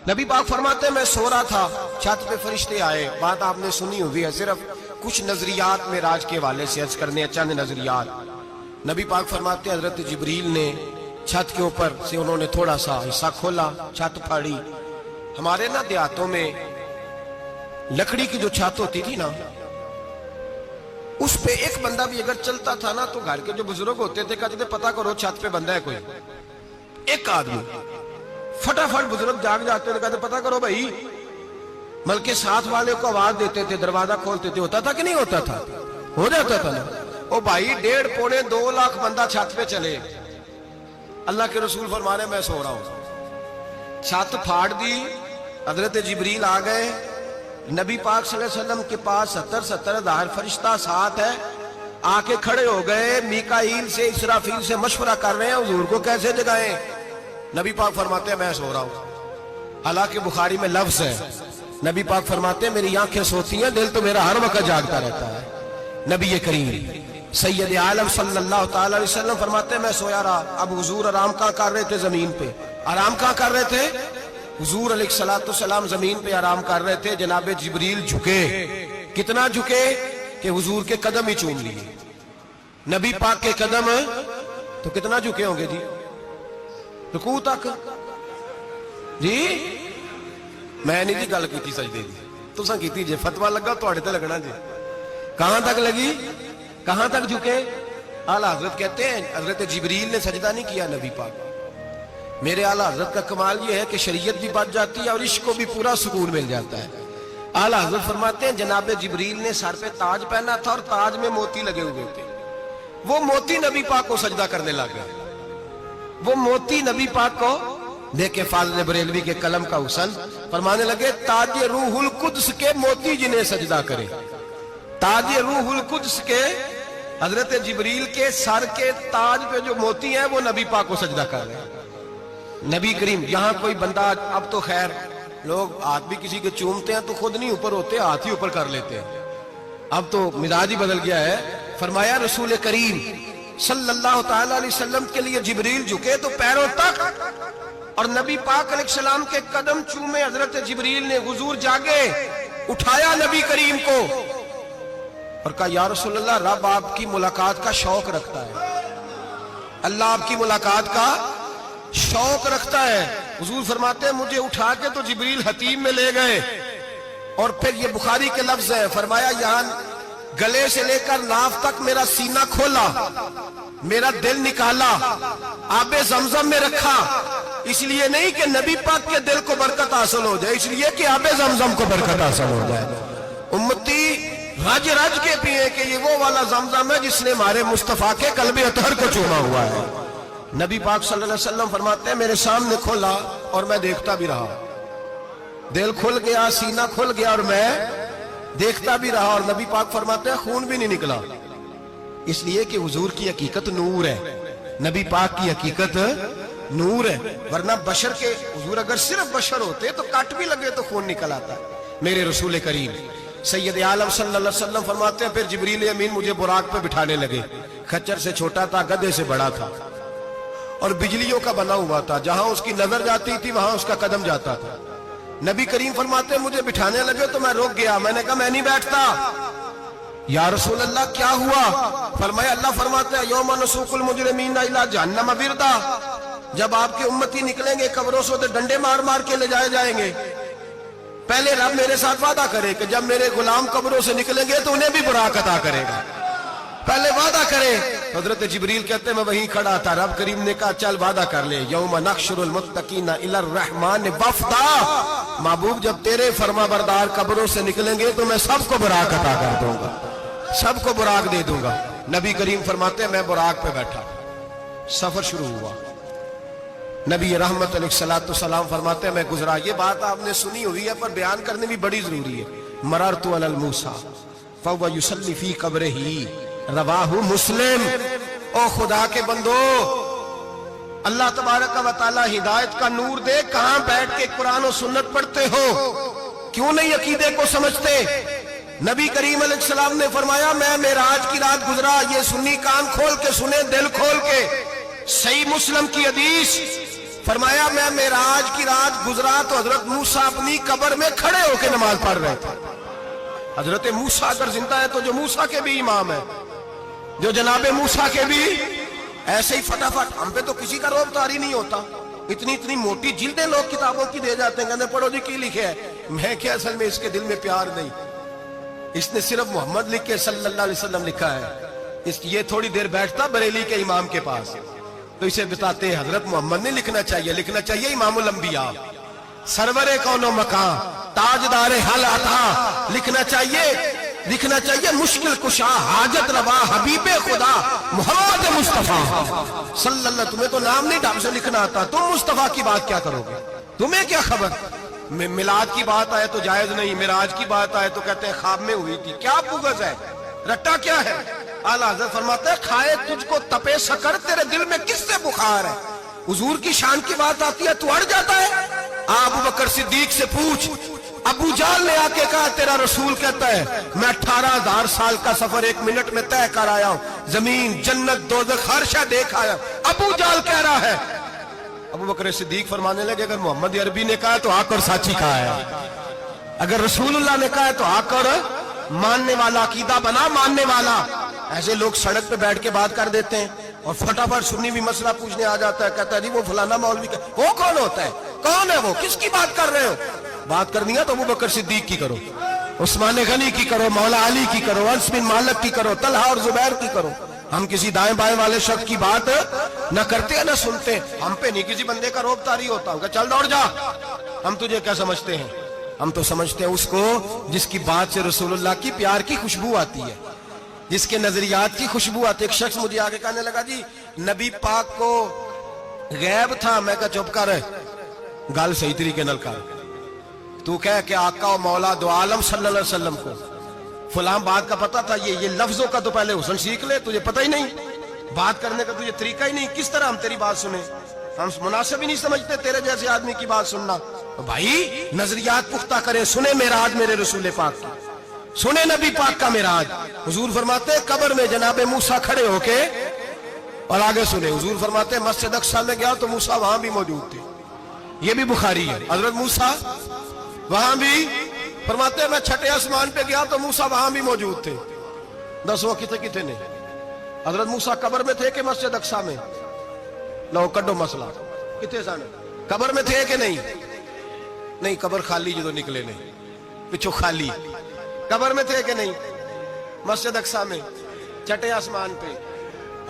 نبی پاک فرماتے ہیں میں سو رہا تھا، چھت پہ فرشتے آئے. بات آپ نے سنی ہوئی ہے، صرف کچھ نظریات معراج کے حوالے سے عرض کرنے ہیں، چند نظریات. نبی پاک فرماتے ہیں حضرت جبریل نے چھت کے اوپر سے انہوں نے تھوڑا سا حصہ کھولا، چھت پھاڑی. ہمارے نا دیہاتوں میں لکڑی کی جو چھت ہوتی تھی نا، اس پہ ایک بندہ بھی اگر چلتا تھا نا تو گھر کے جو بزرگ ہوتے تھے کہتے تھے پتہ کرو چھت پہ بندہ ہے کوئی. ایک آدمی فٹافٹ بزرگ جاگ جاتے تھے، کہتے پتہ کرو بھائی. بلکہ ساتھ والے کو آواز دیتے تھے، دروازہ کھولتے تھے. ہوتا تھا کہ نہیں ہوتا تھا؟ ہو جاتا تھا نا. او بھائی 1.5 پونے 2 لاکھ بندہ چھت پہ چلے. اللہ کے رسول فرما رہے میں سو رہا ہوں. چھت پھاڑ دی، حضرت جبریل آ گئے. نبی پاک صلی اللہ علیہ وسلم کے پاس 70 ہزار فرشتہ ساتھ ہے، آ کے کھڑے ہو گئے. میکائیل سے اسرافیل سے مشورہ کر رہے ہیں حضور کو کیسے جگائیں. نبی پاک فرماتے ہیں میں سو رہا ہوں. حالانکہ بخاری میں لفظ ہے، نبی پاک فرماتے ہیں میری آنکھیں سوتی ہیں، دل تو میرا ہر وقت جاگتا رہتا ہے. نبی کریم سید عالم صلی اللہ تعالی علیہ وسلم فرماتے ہیں میں سویا رہا. اب حضور آرام کہاں کر رہے تھے؟ زمین پہ. آرام کہاں کر رہے تھے؟ حضور علیہ السلام زمین پہ آرام کر رہے تھے. جناب جبریل جھکے. کتنا جھکے کہ حضور کے قدم ہی چوم لیے. نبی پاک کے قدم تو کتنا جھکے ہوں گے جی؟ رکوع تک. جی میں نہیں جی گل کی سجدے دی، تساں کیتی جی. فتویٰ لگا تواڈے تے لگنا جی. کہاں تک لگی؟ کہاں تک جھکے؟ اعلیٰ حضرت کہتے ہیں حضرت جبریل نے سجدہ نہیں کیا نبی پاک. میرے اعلیٰ حضرت کا کمال یہ ہے کہ شریعت بھی بچ جاتی ہے اور عشق کو بھی پورا سکون مل جاتا ہے. اعلیٰ حضرت فرماتے ہیں جناب جبریل نے سر پہ تاج پہنا تھا اور تاج میں موتی لگے ہوئے تھے. وہ موتی نبی پاک کو سجدہ کرنے لگ گئے. وہ موتی نبی پاک کو دیکھے. فاضل بریلوی کے قلم کا حسن فرمانے لگے تاج روح القدس کے موتی جنہیں سجدہ کرے. تاج روح القدس کے حضرت جبریل کے سر کے تاج پہ جو موتی ہیں وہ نبی پاک کو سجدہ کر رہے ہیں. نبی کریم یہاں کوئی بندہ، اب تو خیر لوگ ہاتھ بھی کسی کے چومتے ہیں تو خود نہیں اوپر ہوتے، ہاتھ ہی اوپر کر لیتے ہیں. اب تو مزاج ہی بدل گیا ہے. فرمایا رسول کریم صلی اللہ تعالی علیہ وسلم کے لیے جبریل جھکے تو پیروں تک، اور نبی پاک علیہ السلام کے قدم چومے. حضرت جبریل نے حضور جاگے، اٹھایا نبی کریم کو اور کہا یا رسول اللہ رب آپ کی ملاقات کا شوق رکھتا ہے. اللہ آپ کی ملاقات کا شوق رکھتا ہے. حضور فرماتے ہیں مجھے اٹھا کے تو جبریل حتیم میں لے گئے. اور پھر یہ بخاری کے لفظ ہے، فرمایا یہاں گلے سے لے کر ناف تک میرا سینہ کھولا، میرا دل نکالا، آب زمزم میں رکھا. اس لیے نہیں کہ نبی پاک کے دل کو برکت حاصل ہو جائے، اس لیے کہ آب زمزم کو برکت حاصل ہو جائے. امتی رج رج کے پیئے کہ یہ وہ والا زمزم ہے جس نے ہمارے مصطفیٰ کے قلب اطہر کو چوما ہوا ہے. نبی پاک صلی اللہ علیہ وسلم فرماتے ہیں میرے سامنے کھولا اور میں دیکھتا بھی رہا. دل کھل گیا، سینہ کھل گیا اور میں دیکھتا بھی رہا. اور نبی پاک فرماتے ہیں خون بھی نہیں نکلا، اس لیے کہ حضور کی حقیقت نور ہے. نبی پاک کی حقیقت نور ہے. ورنہ بشر کے حضور اگر صرف بشر ہوتے تو کٹ بھی لگے تو خون نکل آتا. میرے رسول کریم سید عالم صلی اللہ علیہ وسلم فرماتے ہیں پھر جبریل امین مجھے براق پہ بٹھانے لگے. خچر سے چھوٹا تھا، گدھے سے بڑا تھا اور بجلیوں کا بنا ہوا تھا. جہاں اس کی نظر جاتی تھی وہاں اس کا قدم جاتا تھا. نبی کریم فرماتے ہیں مجھے بٹھانے لگے تو میں رک گیا. میں نے کہا میں نہیں بیٹھتا. یا رسول اللہ کیا ہوا؟ فرمایا اللہ فرماتا ہے یوم نسوق المجرمین الی جہنم وردا. جب آپ کے امتی نکلیں گے قبروں سے تو ڈنڈے مار مار کے لے جائے جائیں گے. پہلے رب میرے ساتھ وعدہ کرے کہ جب میرے غلام قبروں سے نکلیں گے تو انہیں بھی براق عطا کرے گا. پہلے وعدہ کرے. حضرت جبریل کہتے ہیں میں وہیں کھڑا تھا. رب کریم نے کہا چل وعدہ کر لے یوم نحشر المتقین الی الرحمن وفدا. محبوب جب تیرے فرما بردار قبروں سے نکلیں گے تو میں سب کو براق عطا کر دوں گا، سب کو براق دے دوں گا. نبی کریم فرماتے ہیں میں براق پہ بیٹھا. سفر شروع ہوا. نبی رحمت علیہ السلام فرماتے ہیں میں گزرا. یہ بات آپ نے سنی ہوئی ہے پر بیان کرنے بھی بڑی ضروری ہے. مررت علی الموسیٰ فہو یصلی فی قبرہ رواہ مسلم. او خدا کے بندو اللہ تبارک و تعالی ہدایت کا نور دے. کہاں بیٹھ کے قرآن و سنت پڑھتے ہو؟ کیوں نہیں عقیدے کو سمجھتے؟ نبی کریم علیہ السلام نے فرمایا میں معراج کی رات گزرا. یہ سنی کان کھول کے سنے، دل کھول کے. صحیح مسلم کی حدیث فرمایا میں معراج کی رات گزرا تو حضرت موسیٰ اپنی قبر میں کھڑے ہو کے نماز پڑھ رہے تھے. حضرت موسیٰ اگر زندہ ہے تو جو موسیٰ کے بھی امام ہے, جو جناب موسیٰ کے بھی ایسے ہی فٹافٹ. ہم پہ تو کسی کا روب طاری نہیں ہوتا, اتنی موٹی جلدیں لوگ کتابوں کی دے جاتے ہیں, کہتے ہیں پڑھو جی کی لکھے ہے. میں کیا, اصل میں اس کے دل میں پیار نہیں, اس نے صرف محمد لکھ کے صلی اللہ علیہ وسلم لکھا ہے. یہ تھوڑی دیر بیٹھتا بریلی کے امام کے پاس تو اسے بتاتے ہیں حضرت محمد نہیں لکھنا چاہیے, لکھنا چاہیے امام الانبیاء, سرور کون و مکان, تاجدار حل عطا. لکھنا چاہیے مشکل کشا, حاجت روا, حبیب خدا محمد مصطفیٰ صلی اللہ. تمہیں تو نام نہیں ڈھنگ سے لکھنا آتا, تم مصطفیٰ کی بات کیا کرو گے, تمہیں کیا خبر. میلاد کی بات آئے تو جائز نہیں, معراج کی بات آئے تو کہتے ہیں خواب میں ہوئی تھی. کیا بغض ہے, رٹا کیا ہے. اعلیٰ حضرت فرماتے ہیں کھائے تجھ کو تپے سکر, تیرے دل میں کس سے بخار ہے. حضور کی شان کی بات آتی ہے تو اڑ جاتا ہے. ابو بکر صدیق سے پوچھ, ابو جال نے آ کے کہا تیرا رسول کہتا ہے میں 18,000 سال کا سفر 1 منٹ میں طے کر آیا ہوں, زمین جنت دوزخ ہر شے دیکھ آیا. ابو جال کہہ رہا ہے. ابو بکر صدیق فرمانے لگے اگر محمد عربی نے کہا تو آ کر ساتھی کہا ہے, اگر رسول اللہ نے کہا ہے تو آ کر ماننے والا, عقیدہ بنا ماننے والا. ایسے لوگ سڑک پہ بیٹھ کے بات کر دیتے ہیں اور فٹافٹ سنی بھی مسئلہ پوچھنے آ جاتا ہے, کہتا ہے جی وہ فلانا مولوی کا. وہ کون ہوتا ہے, کون ہے وہ, کس کی بات کر رہے ہو. بات کرنی ہے تو ابو بکر صدیق کی کرو, عثمان غنی کی کرو, مولا علی کی کرو, انس بن مالک کی کرو, طلحہ اور زبیر کی کرو. ہم کسی دائیں بائیں والے شخص کی بات نہ کرتے ہیں نہ سنتے. ہم پہ نہیں کسی بندے کا روب طاری ہوتا ہوں کہ چل دوڑ جا. ہم تجھے کیا سمجھتے ہیں, ہم تو سمجھتے ہیں اس کو جس کی بات سے رسول اللہ کی پیار کی خوشبو آتی ہے, جس کے نظریات کی خوشبو آتی ہے. ایک شخص مجھے آگے کہنے لگا جی نبی پاک کو غیب تھا. میں کہا چپ کر, گل صحیح طریقے نال کر. تو کہہ کہ آقا و مولا دو عالم صلی اللہ علیہ وسلم کو فلاں بات کا پتہ تھا, یہ لفظوں کا تو پہلے حسن سیکھ لے, تجھے پتہ ہی نہیں, بات کرنے کا تجھے طریقہ ہی نہیں, کس طرح ہم تیری بات سنیں. ہم مناسب ہی نہیں سمجھتے تیرے جیسے آدمی کی بات سننا. بھائی نظریات پختہ کریں, سنیں معراج میرے رسول پاک کی, سنیں نبی پاک کا معراج. حضور فرماتے ہیں قبر میں جناب موسیٰ کھڑے ہو کے, اور آگے سنیں حضور فرماتے ہیں مسجد اقصیٰ میں گیا تو موسیٰ وہاں بھی موجود تھے. یہ بھی بخاری ہے. حضرت موسیٰ وہاں بھی, فرماتے ہیں میں 6 آسمان پہ گیا تو موسیٰ وہاں بھی موجود تھے. 10 وہ کتے نے. حضرت موسیٰ قبر میں تھے کہ مسجد اقصیٰ میں, لو کڈو مسئلہ, کتے سن قبر میں تھے کہ نہیں. نہیں قبر خالی جو نکلے نہیں, پچھو خالی. قبر میں تھے کہ نہیں, مسجد اقصیٰ میں 6 آسمان پہ.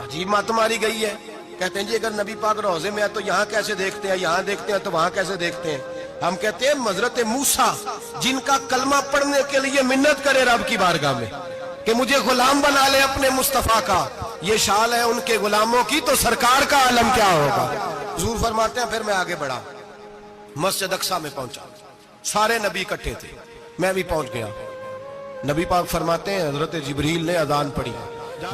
عجیب بات ماری گئی ہے. کہتے ہیں جی اگر نبی پاک روضے میں ہے تو یہاں کیسے دیکھتے ہیں, یہاں دیکھتے ہیں تو وہاں کیسے دیکھتے ہیں. ہم کہتے ہیں حضرت موسیٰ جن کا کلمہ پڑھنے کے لیے منت کرے رب کی بارگاہ میں کہ مجھے غلام بنا لے اپنے مصطفیٰ کا, یہ شال ہے ان کے غلاموں کی, تو سرکار کا عالم کیا ہوگا. حضور فرماتے ہیں پھر میں آگے بڑھا, مسجد اقصیٰ میں پہنچا, سارے نبی اکٹھے تھے, میں بھی پہنچ گیا. نبی پاک فرماتے ہیں حضرت جبریل نے اذان پڑھی.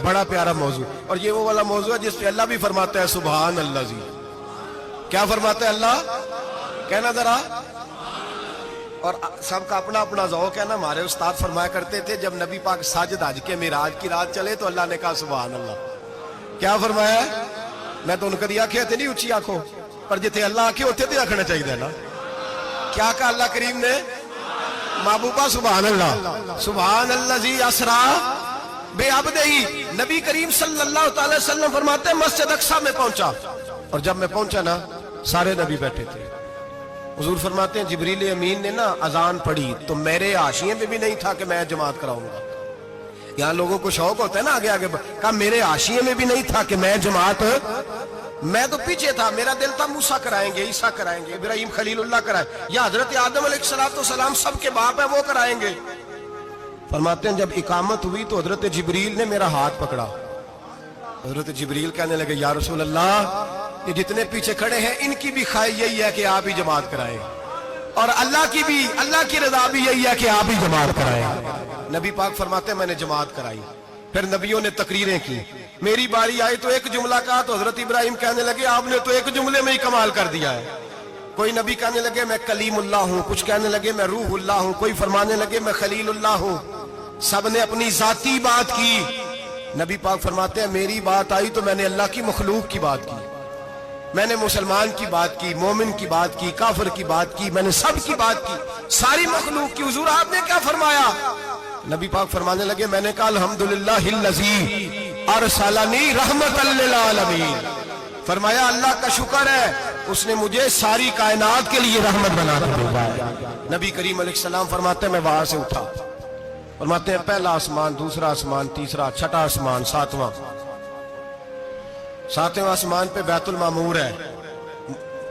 بڑا پیارا موضوع, اور یہ وہ والا موضوع ہے جس پہ اللہ بھی فرماتا ہے سبحان اللہ جی. کیا فرماتا ہے اللہ, کہنا ذرا. اور سب کا اپنا اپنا ذوق ہے نا. ہمارے استاد فرمایا کرتے تھے جب نبی پاک ساجد حج کے معراج کی رات چلے تو اللہ نے کہا سبحان اللہ. کیا فرمایا, میں تو ان کو دیا کہ نہیں اچھی آنکھوں پر جتنے اللہ آنکھیں ہوتے تھے رکھنا چاہیے نا. کیا کہا اللہ کریم نے, محبوبہ سبحان اللہ. سبحان اللہ جی اسرا بے عبدہی. نبی کریم صلی اللہ تعالی وسلم فرماتے ہیں مسجد اقصیٰ میں پہنچا, اور جب میں پہنچا نا سارے نبی بیٹھے تھے. حضور فرماتے ہیں جبریل امین نے نا اذان پڑھی تو میرے حاشیے میں بھی نہیں تھا کہ میں جماعت کراؤں گا. یہاں لوگوں کو شوق ہوتا ہے نا آگے آگے, کہا میرے حاشیے میں بھی نہیں تھا کہ میں جماعت, میں تو پیچھے تھا. میرا دل تھا موسیٰ کرائیں گے, عیسیٰ کرائیں گے, ابراہیم خلیل اللہ کرائیں, یا حضرت آدم علیہ السلام سب کے باپ ہے وہ کرائیں گے. فرماتے ہیں جب اقامت ہوئی تو حضرت جبریل نے میرا ہاتھ پکڑا. حضرت جبریل کہنے لگے یا رسول اللہ یہ جتنے پیچھے کھڑے ہیں ان کی بھی خواہش یہی ہے کہ آپ ہی جماعت کرائیں, اور اللہ کی رضا بھی یہی ہے کہ آپ ہی جماعت کرائیں. نبی پاک فرماتے ہیں میں نے جماعت کرائی. پھر نبیوں نے تقریریں کی. میری باری آئی تو ایک جملہ کہا تو حضرت ابراہیم کہنے لگے آپ نے تو ایک جملے میں ہی کمال کر دیا ہے. کوئی نبی کہنے لگے میں کلیم اللہ ہوں, کچھ کہنے لگے میں روح اللہ ہوں, کوئی فرمانے لگے میں خلیل اللہ ہوں. سب نے اپنی ذاتی بات کی. نبی پاک فرماتے ہیں میری بات آئی تو میں نے اللہ کی مخلوق کی بات کی. میں نے مسلمان کی بات کی، مومن کی بات کی، کافر کی بات کی، میں نے سب کی بات کی، ساری مخلوق کی۔ حضور آپ نے کیا فرمایا؟ نبی پاک فرمانے لگے، میں نے کہا الحمدللہ الذی ارسلنی رحمت للعالمین۔ فرمایا اللہ کا شکر ہے اس نے مجھے ساری کائنات کے لیے رحمت بنا کے بھیجا ہے۔ نبی کریم علیہ السلام فرماتے ہیں میں وہاں سے اٹھا، فرماتے ہیں پہلا آسمان، دوسرا آسمان، تیسرا، چھٹا آسمان، ساتواں آسمان پہ بیت المعمور ہے،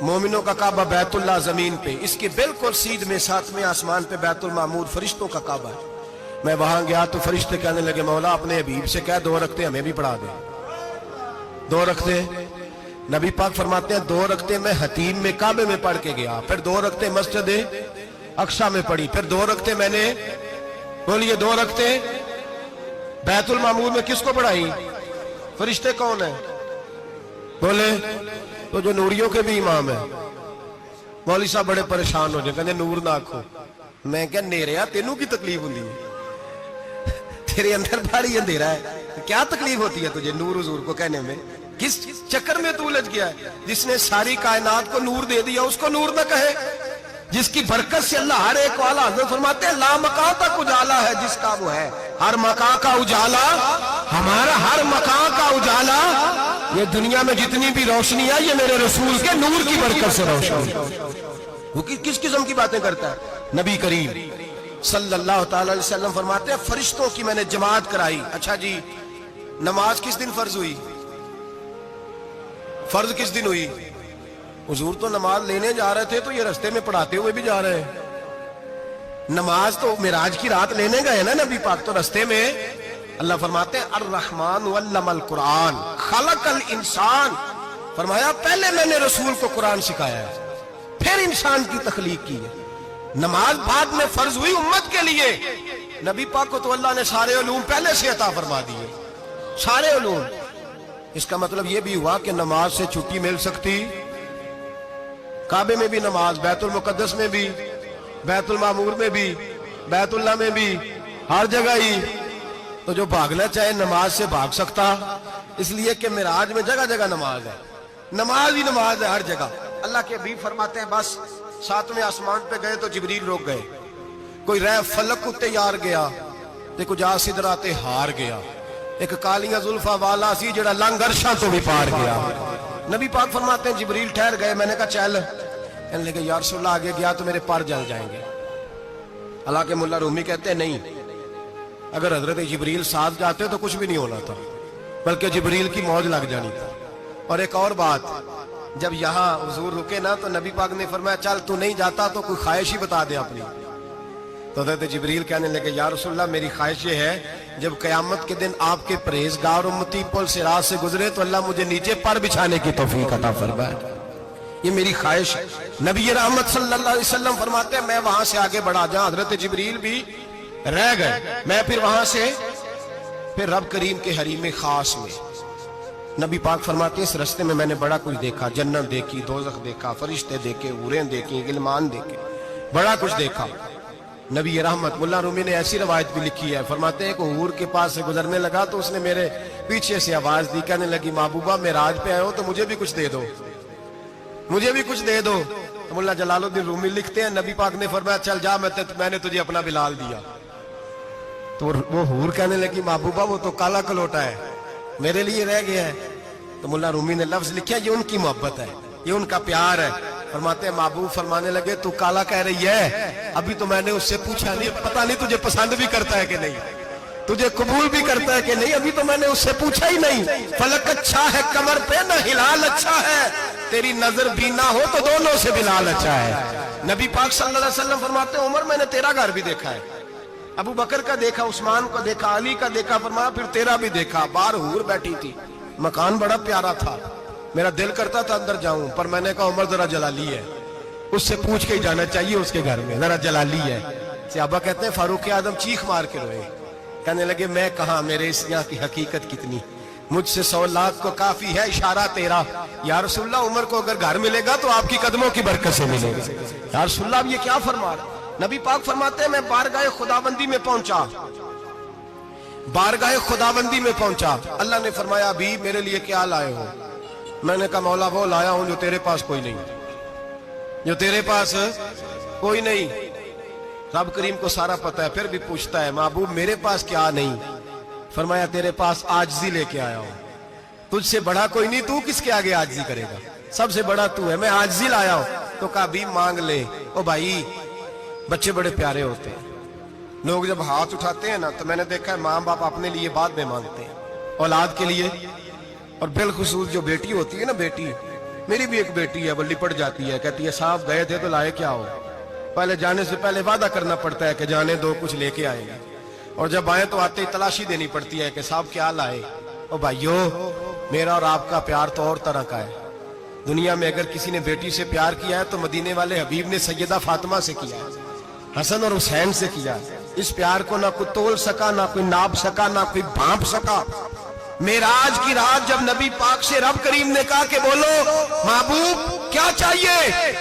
مومنوں کا کعبہ بیت اللہ زمین پہ، اس کے بالکل سیدھ میں 7ویں آسمان پہ بیت المعمور فرشتوں کا کعبہ ہے۔ میں وہاں گیا تو فرشتے کہنے لگے مولا اپنے حبیب سے کہہ 2 رکعتیں ہمیں بھی پڑھا دے۔ 2 رکعتیں نبی پاک فرماتے ہیں 2 رکعتیں میں حتیم میں کعبے میں پڑھ کے گیا، پھر 2 رکعتیں مسجد اقصی میں پڑھی، پھر 2 رکعتیں میں نے بولیے 2 رکعتیں بیت المعمور میں کس کو پڑھائی؟ فرشتے کون ہیں؟ بولے تو جو نوریوں کے بھی امام ہیں۔ مولوی صاحب بڑے پریشان ہو جائے، کہنے نور نہ آکھو۔ میں کہا نیریا تینوں کی تکلیف ہوتی ہے، تیرے اندر بڑی اندھیرا ہے، کیا تکلیف ہوتی ہے تجھے نور حضور کو کہنے میں؟ کس چکر میں تو الجھ گیا ہے؟ جس نے ساری کائنات کو نور دے دیا اس کو نور نہ کہے؟ جس کی برکت سے اللہ ہر ایک والا، حضرت فرماتے ہیں لا مکان تک اجالا ہے جس کا وہ ہے، ہر مکان کا اجالا ہمارا، ہر مکان کا اجالا، یہ دنیا میں جتنی بھی روشنی ہے یہ میرے رسول کے نور کی برکت سے روشنی۔ وہ کس قسم کی باتیں کرتا ہے؟ نبی کریم صلی اللہ تعالی علیہ وسلم فرماتے ہیں فرشتوں کی میں نے جماعت کرائی۔ اچھا جی نماز کس دن فرض ہوئی؟ فرض کس دن ہوئی؟ حضور تو نماز لینے جا رہے تھے تو یہ رستے میں پڑھاتے ہوئے بھی جا رہے ہیں۔ نماز تو معراج کی رات لینے گئے نا نبی پاک، تو رستے میں اللہ فرماتے ہیں الرحمن علم القرآن خلق الانسان، فرمایا پہلے میں نے رسول کو قرآن سکھایا ہے پھر انسان کی تخلیق کی ہے۔ نماز بعد میں فرض ہوئی امت کے لیے، نبی پاک کو تو اللہ نے سارے علوم پہلے سے عطا فرما دیے، سارے علوم۔ اس کا مطلب یہ بھی ہوا کہ نماز سے چھٹی مل سکتی، کعبے میں بھی نماز، بیت المقدس میں بھی، بیت المعمور میں بھی، بیت اللہ میں بھی، ہر جگہ ہی۔ تو جو بھاگنا چاہے نماز سے بھاگ سکتا، اس لیے کہ معراج میں جگہ جگہ نماز ہے، نماز ہی نماز ہے ہر جگہ۔ اللہ کے حبیب فرماتے ہیں بس 7ویں آسمان پہ گئے تو جبریل روک گئے، کوئی رہ فلک کو تیار گیا تے کچھ آ سدراتے ہار گیا، ایک کالیاں زلفا والا سی جڑا لنگ عرشاں تو بھی پار گیا۔ نبی پاک فرماتے ہیں جبریل ٹھہر گئے، میں نے کہا چل، کہنے لگے یا رسول اللہ آگے گیا تو میرے پر جل جائیں گے۔ اللہ کے ملا رومی کہتے ہیں نہیں، اگر حضرت جبریل ساتھ جاتے تو کچھ بھی نہیں ہونا تھا، بلکہ جبریل کی موج لگ جانی تھی۔ اور ایک اور بات، جب یہاں حضور رکے نا تو نبی پاک نے فرمایا چل تو نہیں جاتا تو کوئی خواہش ہی بتا دے اپنی۔ تو حضرت جبریل کہنے لگے یا رسول اللہ میری خواہش یہ ہے جب قیامت کے دن آپ کے پرہیزگار امتی پل صراط سے گزرے تو اللہ مجھے نیچے پر بچھانے کی توفیق عطا فرمائے، یہ میری خواہش ہے۔ نبی رحمت صلی اللہ علیہ وسلم فرماتے ہیں میں وہاں سے آگے بڑھا جاؤں، حضرت جبریل بھی رہ گئے، میں پھر وہاں سے پھر رب کریم کے حریم خاص میں۔ نبی پاک فرماتے ہیں اس رستے میں نے بڑا کچھ دیکھا، جنت دیکھی، دوزخ دیکھا، فرشتے دیکھے، حوریں دیکھی، غلمان دیکھے، بڑا کچھ دیکھا۔ نبی رحمت ملا رومی نے ایسی روایت بھی لکھی ہے، فرماتے ہیں کہ حور کے پاس سے گزرنے لگا تو اس نے میرے پیچھے سے آواز دی، کہنے لگی محبوبہ معراج پہ آئے ہو تو مجھے بھی کچھ دے دو، مجھے بھی کچھ دے دو۔ ملا جلال الدین رومی لکھتے ہیں نبی پاک نے فرمایا چل جا میں نے تجھے اپنا بلال دیا۔ تو وہ حور کہنے لگی محبوبہ وہ تو کالا کلوٹا ہے، میرے لیے رہ گیا ہے۔ تو ملا رومی نے لفظ لکھا یہ ان کی محبت ہے، یہ ان کا پیار ہے۔ فرماتے ہیں محبوب فرمانے لگے تو کالا کہہ رہی ہے، ابھی تو میں نے اس سے پوچھا نہیں، پتہ نہیں تجھے پسند بھی کرتا ہے کہ نہیں، تجھے قبول بھی کرتا ہے کہ نہیں، ابھی تو میں نے اس سے پوچھا ہی نہیں۔ فلک اچھا ہے کمر پہ نہ ہلال اچھا ہے، تیری نظر بھی نہ ہو تو دونوں سے بلال اچھا ہے۔ نبی پاک صلی اللہ علیہ وسلم فرماتے ہیں عمر میں نے تیرا گھر بھی دیکھا ہے، ابو بکر کا دیکھا، عثمان کا دیکھا، علی کا دیکھا، فرمایا پھر تیرا بھی دیکھا۔ باہر حور بیٹھی تھی، مکان بڑا پیارا تھا، میرا دل کرتا تھا اندر جاؤں، پر میں نے کہا عمر ذرا جلالی ہے، اس سے پوچھ کے ہی جانا چاہیے، اس کے گھر میں ذرا جلالی ہے۔ صحابہ کہتے ہیں فاروق اعظم چیخ مار کے روئے، کہنے لگے میں کہاں، میرے اس یہاں کی حقیقت کتنی، مجھ سے 100 لاکھ کو کافی ہے اشارہ تیرا۔ یا رسول اللہ عمر کو اگر گھر ملے گا تو آپ کی قدموں کی برکت سے ملے گا۔ یا رسول اللہ اب یہ کیا فرما رہا؟ نبی پاک فرماتے ہیں میں بارگاہ خداوندی میں پہنچا، بارگاہ خداوندی میں پہنچا، اللہ نے فرمایا ابھی میرے لیے کیا لائے ہو؟ میں نے کہا مولا وہ لایا ہوں جو تیرے پاس کوئی نہیں، جو تیرے پاس کوئی نہیں۔ رب کریم کو سارا پتہ ہے، پھر بھی پوچھتا ہے محبوب میرے پاس کیا نہیں؟ فرمایا تیرے پاس عاجزی لے کے آیا ہوں، تجھ سے بڑا کوئی نہیں، تو کس کے آگے عاجزی کرے گا، سب سے بڑا تو ہے، میں عاجزی لایا ہوں۔ تو کہا بھی مانگ لے۔ او بھائی بچے بڑے پیارے ہوتے ہیں، لوگ جب ہاتھ اٹھاتے ہیں نا تو میں نے دیکھا ہے ماں باپ اپنے لیے بعد میں مانگتے ہیں، اولاد کے لیے، اور بالخصوص جو بیٹی ہوتی ہے نا، بیٹی میری بھی ایک بیٹی ہے، وہ لپٹ جاتی ہے، کہتی ہے صاحب گئے تھے تو لائے کیا ہو؟ پہلے جانے سے پہلے وعدہ کرنا پڑتا ہے کہ جانے دو کچھ لے کے آئیں گے، اور جب آئے تو آتے ہی تلاشی دینی پڑتی ہے کہ صاحب کیا لائے۔ او بھائیو میرا اور آپ کا پیار تو اور طرح کا ہے، دنیا میں اگر کسی نے بیٹی سے پیار کیا ہے تو مدینے والے حبیب نے سیدہ فاطمہ سے کیا ہے، حسن اور حسین سے کیا۔ اس پیار کو نہ کوئی تول سکا، نہ کوئی ناپ سکا، نہ کوئی بھانپ سکا۔ معراج کی رات جب نبی پاک سے رب کریم نے کہا کہ بولو محبوب کیا چاہیے،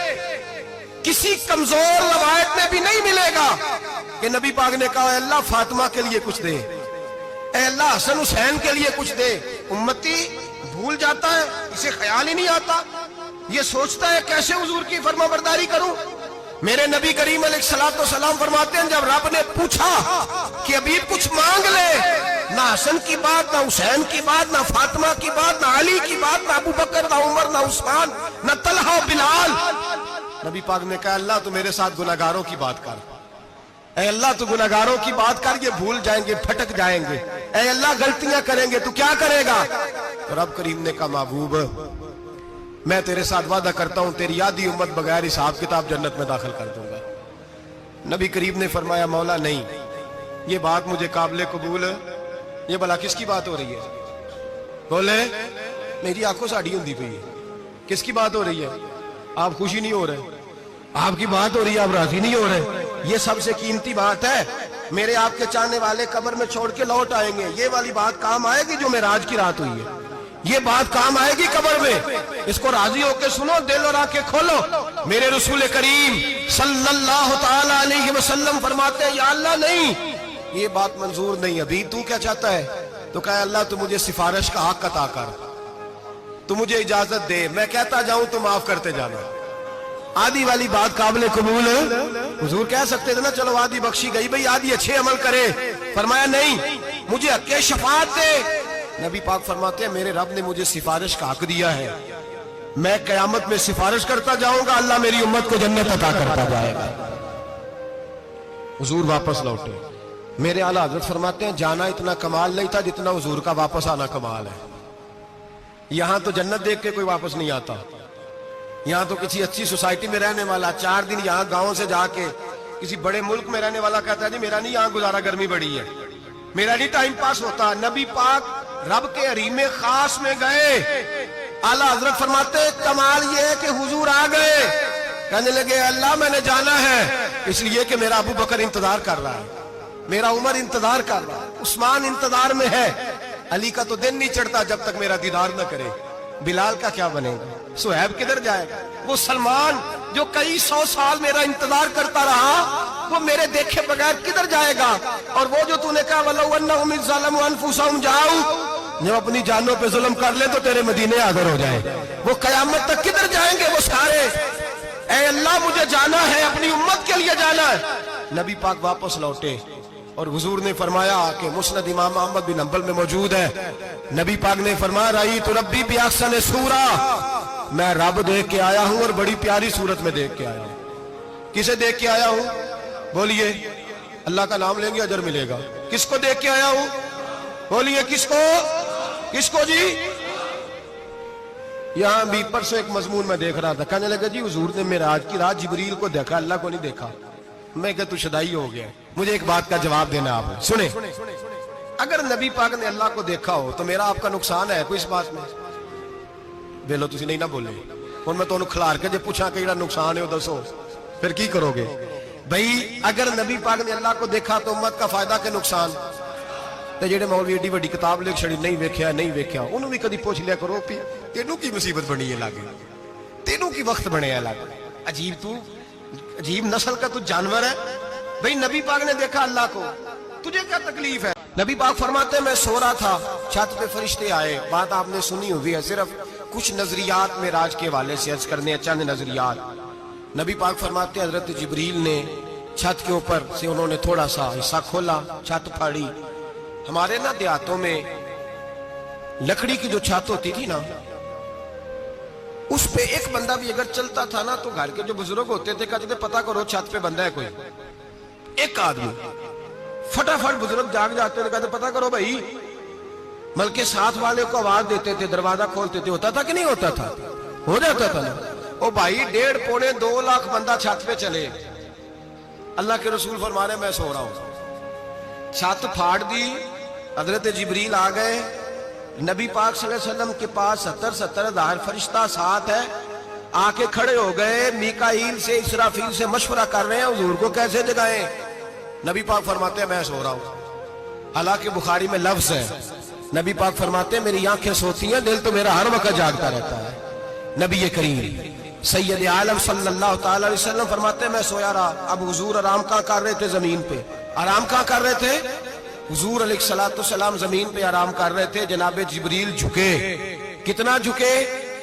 کسی کمزور روایت میں بھی نہیں ملے گا کہ نبی پاک نے کہا اے اللہ فاطمہ کے لیے کچھ دے، اے اللہ حسن حسین کے لیے کچھ دے۔ امتی بھول جاتا ہے، اسے خیال ہی نہیں آتا، یہ سوچتا ہے کیسے حضور کی فرما برداری کروں۔ میرے نبی کریم علیہ الصلوۃ والسلام فرماتے ہیں جب رب نے پوچھا کہ ابھی کچھ مانگ لے، نہ حسن کی بات، نہ حسین کی بات، نہ فاطمہ کی بات، نہ علی کی بات، نہ ابو بکر، نہ عمر، نہ عثمان، نہ طلحہ و بلال، نبی پاک نے کہا اللہ تو میرے ساتھ گناہگاروں کی بات کر، اے اللہ تو گناہگاروں کی بات کر، یہ بھول جائیں گے، پھٹک جائیں گے، اے اللہ غلطیاں کریں گے تو کیا کرے گا؟ تو رب کریم نے کہا محبوب میں تیرے ساتھ وعدہ کرتا ہوں تیری آدھی امت بغیر حساب کتاب جنت میں داخل کر دوں گا۔ نبی کریم نے فرمایا مولا نہیں، یہ بات مجھے قابل قبول ہے، یہ بھلا کس کی بات ہو رہی ہے؟ بولے میری آنکھوں ساڑھی ہوندی پئی ہے، کس کی بات ہو رہی ہے؟ آپ خوشی نہیں ہو رہے، آپ کی بات ہو رہی ہے، آپ راضی نہیں ہو رہے، یہ سب سے قیمتی بات ہے، میرے آپ کے چاہنے والے قبر میں چھوڑ کے لوٹ آئیں گے، یہ والی بات کام آئے گی جو معراج کی رات ہوئی ہے، یہ بات کام آئے گی قبر میں، اس کو راضی ہو کے سنو، دل اور آنکھیں کھولو۔ میرے رسول کریم صلی اللہ تعالی علیہ وسلم فرماتے ہیں یا اللہ نہیں، یہ بات منظور نہیں، ابھی تو کیا چاہتا ہے؟ تو کہا اللہ تو مجھے سفارش کا حق عطا کر، تو مجھے اجازت دے، میں کہتا جاؤں تو معاف کرتے جانا۔ آدھی والی بات قابل قبول ہے، حضور کہہ سکتے تھے نا چلو آدھی بخشی گئی بھئی آدھی اچھے عمل کرے، فرمایا نہیں مجھے حق شفاعت دے۔ نبی پاک فرماتے ہیں میرے رب نے مجھے سفارش کا حق دیا ہے، میں قیامت میں سفارش کرتا جاؤں گا، اللہ میری امت کو جنت عطا کرتا جائے گا۔ حضور واپس لوٹے، میرے اعلیٰ حضرت فرماتے ہیں جانا اتنا کمال نہیں تھا جتنا حضور کا واپس آنا کمال ہے۔ یہاں تو جنت دیکھ کے کوئی واپس نہیں آتا، یہاں تو کسی اچھی سوسائٹی میں رہنے والا 4 دن یہاں گاؤں سے جا کے کسی بڑے ملک میں رہنے والا کہتا ہے جی میرا نہیں یہاں گزارا، گرمی بڑی ہے، میرا نہیں ٹائم پاس ہوتا۔ نبی پاک رب کے حریم خاص میں گئے، اعلیٰ حضرت فرماتے ہیں کمال یہ ہے کہ حضور آ گئے، کہنے لگے اللہ میں نے جانا ہے اس لیے کہ میرا ابو بکر انتظار کر رہا ہے، میرا عمر انتظار کر رہا ہے، عثمان انتظار میں ہے، علی کا تو دن نہیں چڑھتا جب تک میرا دیدار نہ کرے، بلال کا کیا بنے گا، صہیب کدھر جائے گا، وہ سلمان جو کئی 100 سال میرا انتظار کرتا رہا وہ میرے دیکھے بغیر کدھر جائے گا، اور وہ جو تو نے کہا وَلَوْ أَنَّهُمْ إِذْ ظَلَمُوا أَنفُسَهُمْ جَاءُوا، جب اپنی جانوں پہ ظلم کر لے تو تیرے مدینے حاضر ہو جائے، وہ قیامت تک کدھر جائیں گے وہ سارے، اے اللہ مجھے جانا ہے، اپنی امت کے لیے جانا ہے۔ نبی پاک واپس لوٹے اور حضور نے فرمایا کہ مسند امام احمد بن حنبل میں موجود ہے، نبی پاک نے فرمایا رأیت ربی بأحسن صورہ، میں رب دیکھ کے آیا ہوں اور بڑی پیاری صورت میں دیکھ کے آیا ہوں۔ کسے دیکھ کے آیا ہوں؟ بولیے اللہ کا نام لیں گے اجر ملے گا۔ کس کو دیکھ کے آیا ہوں؟ بولیے کس کو؟ کس کو جی؟ یہاں بھی پرسوں ایک مضمون میں دیکھ رہا تھا، کہنے لگا جی حضور نے معراج کی رات جبریل کو دیکھا، اللہ کو نہیں دیکھا۔ میں کہ تو شدائی ہو گیا، مجھے ایک بات کا جواب دینا آپ نے سنیں، اگر نبی پاک نے اللہ کو دیکھا ہو تو میرا آپ کا نقصان ہے کوئی اس بات میں؟ بے لو تسی نہیں نہ بولے اور میں تو کھلار کے جب پوچھا کہ نقصان ہے وہ دسو پھر کی کرو گے؟ بھئی اگر نبی پاک نے اللہ کو دیکھا تو امت کا فائدہ کہ نقصان؟ تے جڑے مولوی ایڈی وڈی کتاب لکھ چھڑی نہیں ویکھیا نہیں ویکھیا انہوں بھی کدی پوچھ لیا کرو کہ تینوں کی مصیبت بنی ہے لاگے، تینوں کی وقت بنے ہے لاگے، عجیب تو عجیب نسل کا تو جانور ہے۔ بھئی نبی پاک نے دیکھا اللہ کو، تجھے کیا تکلیف ہے؟ نبی پاک فرماتے ہیں میں سو رہا تھا، چھت پہ فرشتے آئے، بات آپ نے سنی ہوئی ہے، صرف کچھ نظریات میں راج کے حوالے سے عرض کرنے ہیں، چند نظریات۔ نبی پاک فرماتے ہیں حضرت جبریل نے چھت کے اوپر سے انہوں نے تھوڑا سا حصہ کھولا، چھت پھاڑی۔ ہمارے نا دیہاتوں میں لکڑی کی جو چھت ہوتی تھی نا، اس پہ ایک بندہ بھی اگر چلتا تھا نا تو گھر کے جو بزرگ ہوتے تھے کہتے تھے پتہ کرو چھت پہ بندہ ہے کوئی۔ ایک آدمی فٹافٹ بزرگ جاگ جاتے تھے، کہتے پتہ کرو بھائی، بلکہ ساتھ والے کو آواز دیتے تھے، دروازہ کھولتے تھے۔ ہوتا تھا کہ نہیں ہوتا تھا؟ ہو جاتا تھا نا۔ او بھائی 1.5 پونے 2 لاکھ بندہ چھت پہ چلے، اللہ کے رسول فرما رہے ہیں میں سو رہا ہوں۔ چھت پھاڑ دی، حضرت جبریل آ گئے، نبی پاک صلی اللہ علیہ وسلم کے پاس 70 ہزار فرشتہ ساتھ ہے، آ کے کھڑے ہو گئے، میکائیل سے اسرافیل سے مشورہ کر رہے ہیں حضور کو کیسے جگائیں۔ نبی پاک فرماتے ہیں میں سو رہا ہوں۔ حالانکہ بخاری میں لفظ ہے، نبی پاک فرماتے ہیں میری آنکھیں سوتی ہیں، دل تو میرا ہر وقت جاگتا رہتا ہے۔ نبی کریم سید عالم صلی اللہ تعالی علیہ وسلم فرماتے ہیں میں سویا رہا۔ اب حضور آرام کہاں کر رہے تھے؟ زمین پہ۔ آرام کہاں کر رہے تھے؟ حضور علیہ السلام زمین پہ آرام کر رہے تھے، جناب جبریل جھکے۔ کتنا جھکے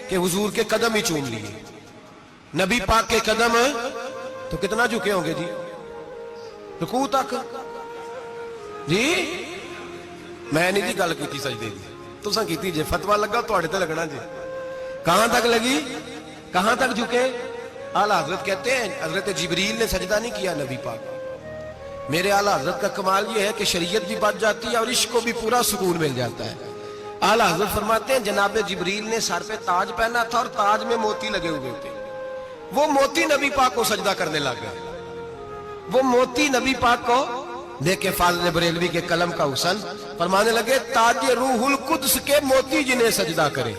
کہ حضور کے قدم ہی چوم لیے۔ نبی پاک کے قدم تو کتنا جھکے ہوں گے جی؟ رکوع تک جی؟ میں نہیں جی گل کی سجدے دی، تساں کیتی جے، فتویٰ لگا تواڈے تے لگنا جی۔ کہاں تک لگی؟ کہاں تک جھکے؟ اعلیٰ حضرت کہتے ہیں حضرت جبریل نے سجدہ نہیں کیا نبی پاک۔ میرے اعلیٰ حضرت کا کمال یہ ہے کہ شریعت بھی بچ جاتی ہے اور عشق کو بھی پورا سکون مل جاتا ہے۔ اعلیٰ حضرت فرماتے ہیں جناب جبریل نے سر پہ تاج پہنا تھا اور تاج میں موتی لگے ہوئے تھے، وہ موتی نبی پاک کو سجدہ کرنے لگ گئے۔ وہ موتی نبی پاک کو دیکھیں، فاضل بریلوی کے قلم کا حسن، فرمانے لگے تاج روح القدس کے موتی جنہیں سجدہ کرے۔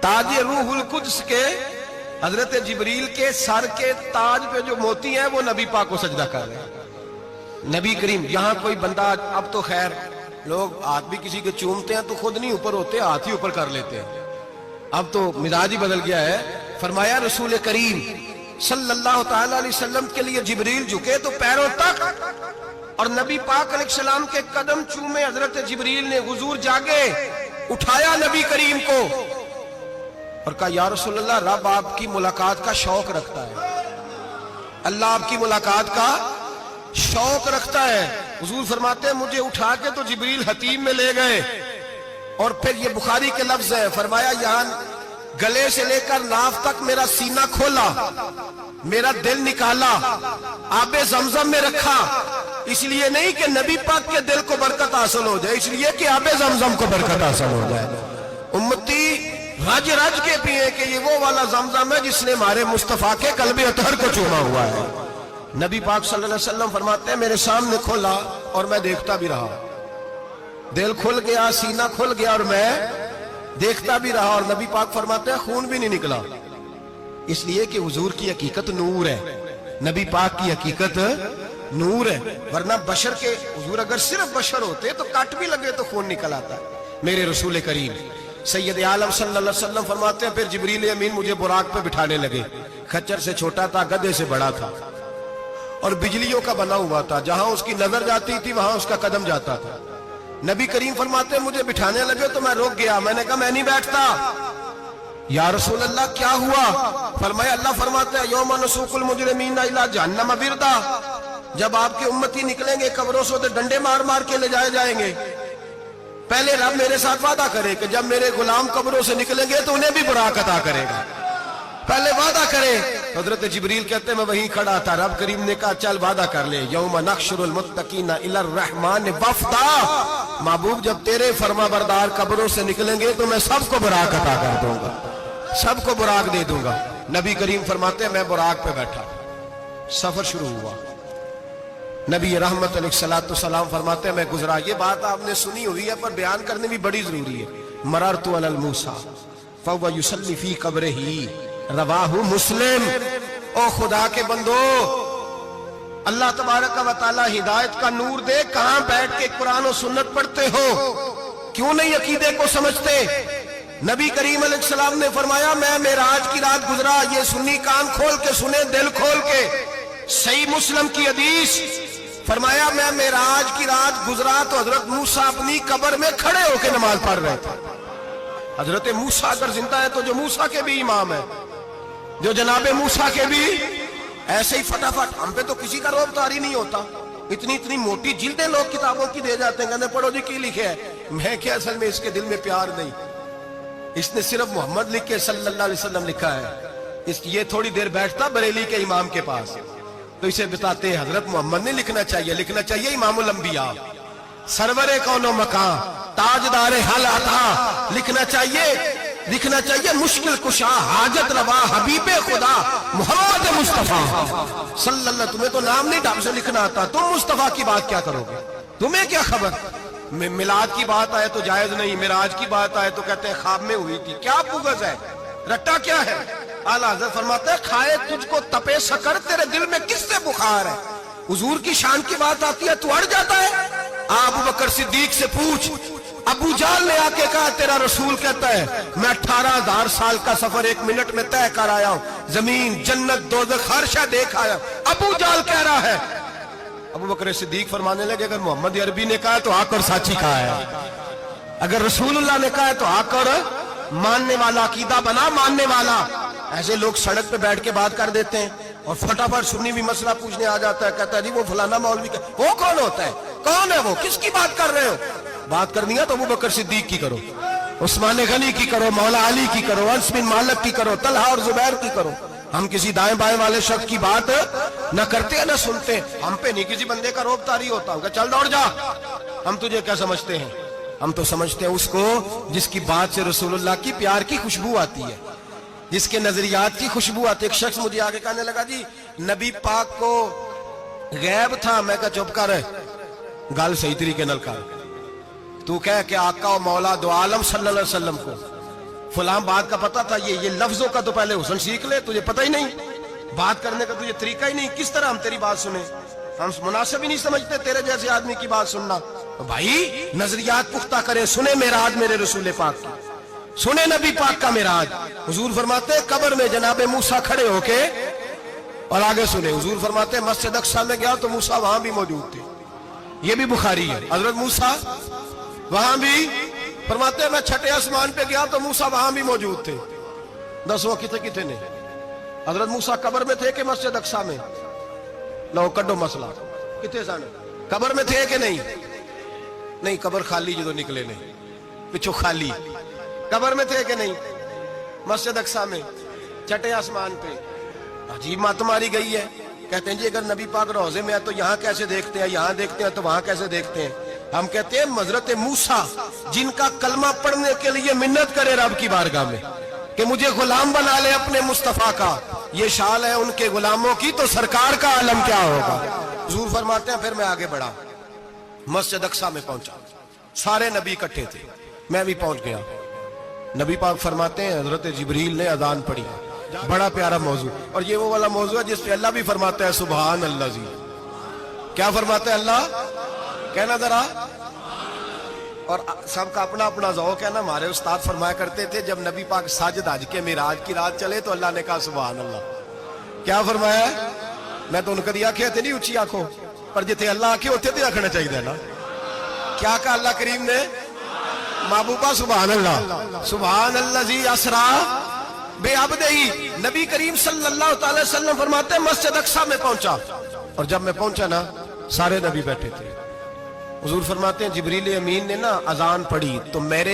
تاج روح القدس کے حضرت جبریل کے سر کے تاج پہ جو موتی ہیں وہ نبی پاک کو سجدہ کر رہے ہیں۔ نبی کریم یہاں کوئی بندہ، اب تو خیر لوگ ہاتھ بھی کسی کے چومتے ہیں تو خود نہیں اوپر ہوتے، ہاتھ ہی اوپر کر لیتے ہیں، اب تو مزاج ہی بدل گیا ہے۔ فرمایا رسول کریم صلی اللہ تعالی علیہ وسلم کے لیے جبریل جھکے تو پیروں تک، اور نبی پاک علیہ السلام کے قدم چومے حضرت جبریل نے۔ حضور جاگے، اٹھایا نبی کریم کو اور کہا یا رسول اللہ، رب آپ کی ملاقات کا شوق رکھتا ہے، اللہ آپ کی ملاقات کا شوق رکھتا ہے۔ حضور فرماتے ہیں مجھے اٹھا کے تو جبریل حتیم میں لے گئے، اور پھر یہ بخاری کے لفظ ہے، فرمایا یہاں گلے سے لے کر ناف تک میرا سینہ کھولا، میرا دل نکالا، آب زمزم میں رکھا، اس لیے نہیں کہ نبی پاک کے دل کو برکت حاصل ہو جائے، اس لیے کہ آب زمزم کو برکت حاصل ہو جائے۔ امتی رج رج کے پیئے کہ یہ وہ والا زمزم ہے جس نے ہمارے مصطفیٰ کے قلب اطہر کو چوما ہوا ہے۔ نبی پاک صلی اللہ علیہ وسلم فرماتے ہیں میرے سامنے کھولا اور میں دیکھتا بھی رہا، دل کھل گیا، سینہ کھل گیا اور میں دیکھتا بھی رہا، اور نبی پاک فرماتے ہیں خون بھی نہیں نکلا، اس لیے کہ حضور کی حقیقت نور ہے، نبی پاک کی حقیقت نور ہے۔ ورنہ بشر کے حضور اگر صرف بشر ہوتے تو کٹ بھی لگے تو خون نکل آتا۔ میرے رسول کریم سید عالم صلی اللہ علیہ وسلم فرماتے ہیں پھر جبریل امین مجھے براق پہ بٹھانے لگے، خچر سے چھوٹا تھا، گدھے سے بڑا تھا، اور بجلیوں کا بنا ہوا تھا، جہاں اس کی نظر جاتی تھی وہاں اس کا قدم جاتا تھا۔ نبی کریم فرماتے ہیں مجھے بٹھانے لگے تو میں رک گیا، میں نے کہا میں نہیں بیٹھتا۔ یا رسول اللہ کیا ہوا؟ فرمایا اللہ فرماتے ہیں یوم نسوق المجرمین الی جہنم وردا، جب آپ کے امتی نکلیں گے قبروں سے تو ڈنڈے مار مار کے لے جائے جائیں گے۔ پہلے رب میرے ساتھ وعدہ کرے کہ جب میرے غلام قبروں سے نکلیں گے تو انہیں بھی براق عطا کرے گا، پہلے وعدہ کرے۔ حضرت جبریل کہتے ہیں میں وہیں کھڑا تھا، رب کریم نے کہا چل وعدہ کر لے، یوم نحشر المتقین الی الرحمن وفدا، محبوب جب تیرے فرما بردار قبروں سے نکلیں گے تو میں سب کو براق عطا کر دوں گا، سب کو براق دے دوں گا۔ نبی کریم فرماتے ہیں میں براق پہ بیٹھا، سفر شروع ہوا، نبی رحمت علیہ السلام فرماتے ہیں میں گزرا۔ یہ بات آپ نے سنی ہوئی ہے پر بیان کرنے بھی بڑی ضروری ہے۔ مررت علی الموسیٰ فہو یصلی فی قبرہ، رواہ مسلم۔ او خدا کے بندو، اللہ تبارک و تعالی ہدایت کا نور دے، کہاں بیٹھ کے قرآن و سنت پڑھتے ہو؟ کیوں نہیں عقیدے کو سمجھتے؟ نبی کریم علیہ السلام نے فرمایا میں معراج کی رات گزرا، یہ سنی کان کھول کے سنے، دل کھول کے، صحیح مسلم کی حدیث، فرمایا میں معراج کی رات گزرا تو حضرت موسیٰ اپنی قبر میں کھڑے ہو کے نماز پڑھ رہے تھے، حضرت موسیٰ اگر زندہ ہے تو جو موسیٰ کے بھی امام ہے، جو جناب موسیٰ کے بھی ایسے ہی فٹافٹ. ہم پہ تو کسی کا روب طاری نہیں ہوتا. اتنی موٹی جلدیں لوگ کتابوں کی دے جاتے ہیں، کہتے ہیں پڑھو جی کی لکھے ہے. میں کیا، اصل میں اس کے دل میں پیار نہیں. اس نے صرف محمد لکھ کے صلی اللہ علیہ وسلم لکھا ہے. یہ تھوڑی دیر بیٹھتا بریلی کے امام کے پاس تو اسے بتاتے ہیں حضرت محمد نے لکھنا چاہیے امام الانبیاء، سرور کون و مکان، تاجدار حل عطا. لکھنا چاہیے مشکل کشا، حاجت روا، حبیب خدا محمد مصطفیٰ صلی اللہ. تمہیں تو نام نہیں ڈھنگ سے لکھنا آتا، تم مصطفیٰ کی بات کیا کرو گے؟ تمہیں کیا خبر؟ میلاد کی بات آئے تو جائز نہیں، معراج کی بات آئے تو کہتے ہیں خواب میں ہوئی تھی. کیا پوگز ہے، رٹا کیا ہے؟ اعلیٰ حضرت فرماتا ہے کھائے تجھ کو تپے سکر، تیرے دل میں کس سے بخار ہے؟ حضور کی شان کی بات آتی ہے تو اڑ جاتا ہے. ابو بکر صدیق سے پوچھ، ابو جہل نے آ کے کہا تیرا رسول کہتا ہے میں 18,000 سال کا سفر 1 منٹ میں طے کر آیا ہوں، زمین جنت دوزخ ہر شے دیکھ آیا. ابو جہل کہہ رہا ہے. ابو بکر صدیق فرمانے لگے اگر محمد عربی نے کہا تو آ کر ساتھی کہا ہے، اگر رسول اللہ نے کہا ہے تو آ کر ماننے والا، عقیدہ بنا ماننے والا. ایسے لوگ سڑک پہ بیٹھ کے بات کر دیتے ہیں اور فٹافٹ سنی بھی مسئلہ پوچھنے آ جاتا ہے، کہتا ہے جی وہ فلانا مولوی کا. وہ کون ہوتا ہے؟ کون ہے وہ؟ کس کی بات کر رہے ہو؟ بات کرنی ہے تو ابو بکر صدیق کی کرو، عثمان غنی کی کرو، مولا علی کی کرو، انس بن مالک کی کرو، طلحہ اور زبیر کی کرو. ہم کسی دائیں بائیں والے شخص کی بات نہ کرتے ہیں نہ سنتے. ہم پہ نہیں کسی بندے کا روب طاری ہوتا ہوں کہ چل دوڑ جا. ہم تجھے کیا سمجھتے ہیں؟ ہم تو سمجھتے ہیں اس کو جس کی بات سے رسول اللہ کی پیار کی خوشبو آتی ہے، جس کے نظریات کی خوشبو آتی ہے. ایک شخص مجھے آگے کہنے لگا جی نبی پاک کو غیب تھا. میں کہا چپ کر، گل صحیح طریقے نال کر. تو کہہ کہ آقا و مولا دو عالم صلی اللہ علیہ وسلم کو فلاں بات کا پتا تھا. یہ لفظوں کا تو پہلے حسن سیکھ لے، تجھے پتہ ہی نہیں، بات کرنے کا تجھے طریقہ ہی نہیں. کس طرح ہم تیری بات سنیں؟ ہم مناسب ہی نہیں سمجھتے تیرے جیسے آدمی کی بات سننا. بھائی نظریات پختہ کرے، سنے معراج میرے رسول پاک کی، سنے نبی پاک کا معراج. حضور فرماتے قبر میں جناب موسیٰ کھڑے ہو کے، اور آگے سنے حضور فرماتے مسجد اقصی میں گیا تو موسیٰ وہاں بھی موجود تھے. یہ بھی بخاری ہے. حضرت موسیٰ وہاں بھی فرماتے میں 6 آسمان پہ گیا تو موسیٰ وہاں بھی موجود تھے. دسو کتنے نے؟ حضرت موسیٰ قبر میں تھے کہ مسجد اقصی میں؟ لو کڈو مسئلہ. کتنے سن؟ قبر میں تھے کہ نہیں؟ نہیں، قبر خالی جو نکلے نہیں، پچھو خالی. قبر میں تھے کہ نہیں؟ مسجد اقصی میں 6 آسمان پہ. عجیب بات ماری گئی ہے. کہتے ہیں جی اگر نبی پاک روضے میں ہے تو یہاں کیسے دیکھتے ہیں، یہاں دیکھتے ہیں تو وہاں کیسے دیکھتے ہیں؟ ہم کہتے ہیں حضرت موسیٰ جن کا کلمہ پڑھنے کے لیے منت کرے رب کی بارگاہ میں کہ مجھے غلام بنا لے اپنے مصطفیٰ کا، یہ شان ہے ان کے غلاموں کی، تو سرکار کا عالم کیا ہوگا؟ حضور فرماتے ہیں پھر میں آگے بڑھا، مسجد اقصی میں پہنچا، سارے نبی اکٹھے تھے، میں بھی پہنچ گیا. نبی پاک فرماتے ہیں حضرت جبریل نے اذان پڑھی. بڑا پیارا موضوع، اور یہ وہ والا موضوع ہے جس پہ اللہ بھی فرماتا ہے سبحان اللہ. جی کیا فرماتا ہے اللہ؟ کہنا ذرا. اور سب کا اپنا اپنا ذوق ہے نا. ہمارے استاد فرمایا کرتے تھے جب نبی پاک ساجد حج کے معراج کی رات چلے تو اللہ نے کہا سبحان اللہ. کیا فرمایا؟ میں تو ان کو دیا کہ نہیں اچھی آنکھوں پر جتنے اللہ آنکھیں ہوتے تھے آنکھنا چاہیے نا. کیا کہا اللہ کریم نے؟ محبوبہ سبحان اللہ. سبحان اللہ زی اسرا بے عبدہی. نبی کریم صلی اللہ تعالی وسلم فرماتے ہیں مسجد اقصی میں پہنچا، اور جب میں پہنچا نا سارے نبی بیٹھے تھے. حضور فرماتے ہیں جبریل امین نے نا اذان پڑھی تو میرے